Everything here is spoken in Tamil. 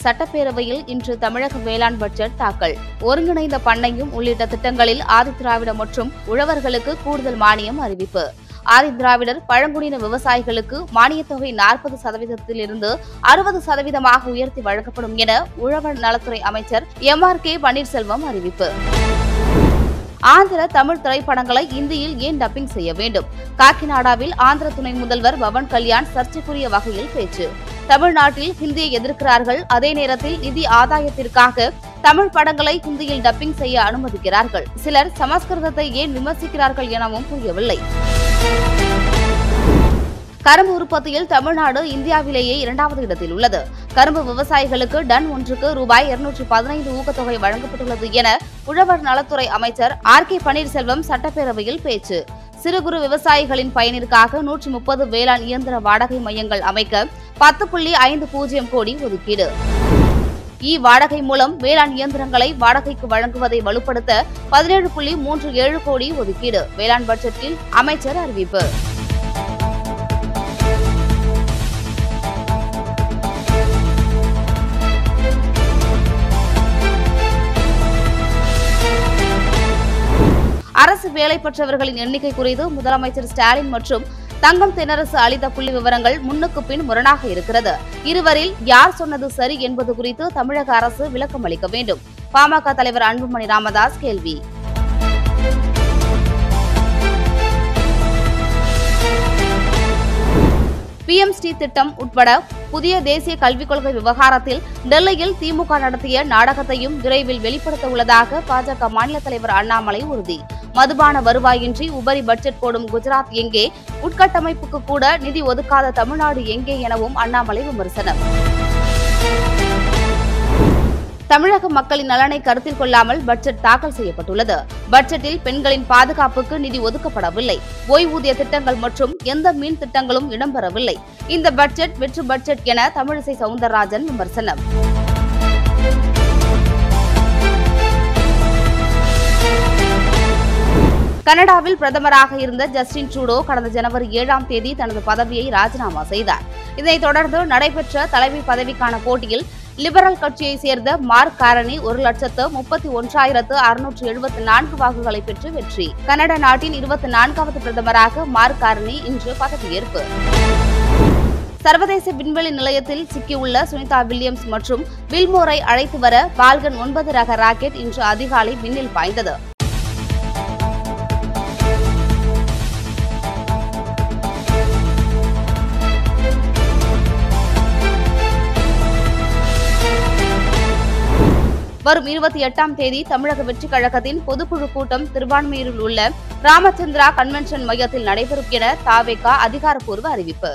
சட்டப்பேரவையில் இன்று தமிழக வேளாண் பட்ஜெட் தாக்கல். ஒருங்கிணைந்த பண்ணையம் உள்ளிட்ட திட்டங்களில் ஆதிதிராவிட மற்றும் உழவர்களுக்கு கூடுதல் மானியம் அறிவிப்பு. ஆதிதிராவிடர் பழங்குடியின விவசாயிகளுக்கு மானியத் தொகை 40%இலிருந்து 60% உயர்த்தி வழங்கப்படும் என உழவர் நலத்துறை அமைச்சர் MRK பன்னீர்செல்வம் அறிவிப்பு. ஆந்திர தமிழ் திரைப்படங்களை இந்தியில் ஏன் டப்பிங் செய்ய வேண்டும்? காக்கிநாடாவில் ஆந்திர துணை முதல்வர் பவன் கல்யாண் சர்ச்சைக்குரிய வகையில் பேச்சு. தமிழ்நாட்டில் ஹிந்தியை எதிர்க்கிறார்கள், அதே நேரத்தில் நிதி ஆதாயத்திற்காக தமிழ் படங்களை ஹிந்தியில் டப்பிங் செய்ய அனுமதிக்கிறார்கள். சிலர் சமஸ்கிருதத்தை ஏன் விமர்சிக்கிறார்கள் எனவும் புரியவில்லை. கரும்பு உற்பத்தியில் தமிழ்நாடு இந்தியாவிலேயே 2வது இடத்தில் உள்ளது. கரும்பு விவசாயிகளுக்கு டன் ஒன்றுக்கு ரூபாய் 215 ஊக்கத்தொகை வழங்கப்பட்டுள்ளது என உழவர் நலத்துறை அமைச்சர் RK பன்னீர்செல்வம் சட்டப்பேரவையில் பேச்சு. சிறு குறு விவசாயிகளின் பயனிற்காக 130 வேளாண் இயந்திர வாடகை மையங்கள் அமைக்க 10.50 கோடி ஒதுக்கீடு. வாடகை மூலம் வேளாண் இயந்திரங்களை வாடகைக்கு வழங்குவதை வலுப்படுத்த 17.37 கோடி ஒதுக்கீடு. வேளாண் பட்ஜெட்டில் அமைச்சர் அறிவிப்பு. அரசு வேலை பெற்றவர்களின் எண்ணிக்கை குறித்து முதலமைச்சர் ஸ்டாலின் மற்றும் தங்கம் தென்னரசு அளித்த புள்ளி விவரங்கள் முன்னுக்கு பின் முரணாக இருக்கிறது. இருவரில் யார் சொன்னது சரி என்பது குறித்து தமிழக அரசு விளக்கம் அளிக்க வேண்டும். பாமக தலைவர் அன்புமணி ராமதாஸ் கேள்வி. PMST திட்டம் உட்பட புதிய தேசிய கல்விக் கொள்கை விவகாரத்தில் டெல்லியில் திமுக நடத்திய நாடகத்தையும் விரைவில் வெளிப்படுத்த உள்ளதாக பாஜக மாநில தலைவர் அண்ணாமலை உறுதி. மதுபான வருவாயின்றி உபரி பட்ஜெட் போடும் குஜராத் எங்கே? உட்கட்டமைப்புக்கு கூட நிதி ஒதுக்காத தமிழ்நாடு எங்கே எனவும் அண்ணாமலை விமர்சனம். தமிழக மக்களின் நலனை கருத்தில் கொள்ளாமல் பட்ஜெட் தாக்கல் செய்யப்பட்டுள்ளது. பட்ஜெட்டில் பெண்களின் பாதுகாப்புக்கு நிதி ஒதுக்கப்படவில்லை. ஓய்வூதிய திட்டங்கள் மற்றும் எந்த மீன் திட்டங்களும் இடம்பெறவில்லை. இந்த பட்ஜெட் வெற்று பட்ஜெட் என தமிழிசை சவுந்தரராஜன் விமர்சனம். கனடாவில் பிரதமராக இருந்த ஜஸ்டின் ட்ரூடோ கடந்த ஜனவரி 7ஆம் தேதி தனது பதவியை ராஜினாமா செய்தார். இதனைத் தொடர்ந்து நடைபெற்ற தலைமை பதவிக்கான போட்டியில் லிபரல் கட்சியைச் சேர்ந்த மார்க் கார்னி 1,31,674 வாக்குகளை பெற்று வெற்றி. கனடா நாட்டின் 24வது பிரதமராக மார்க் கார்னி இன்று பதவியேற்பு. சர்வதேச விண்வெளி நிலையத்தில் சிக்கியுள்ள சுனிதா வில்லியம்ஸ் மற்றும் வில்மோரை அழைத்து வர பால்கன் 9 ரக ராக்கெட் இன்று அதிகாலை விண்ணில் பாய்ந்தது. வரும் 28ஆம் தேதி தமிழக வெற்றிக் கழகத்தின் பொதுக்குழு கூட்டம் திருவான்மியூரில் உள்ள ராமச்சந்திரா கன்வென்ஷன் மையத்தில் நடைபெறும் என தவேக அதிகாரப்பூர்வ அறிவிப்பு.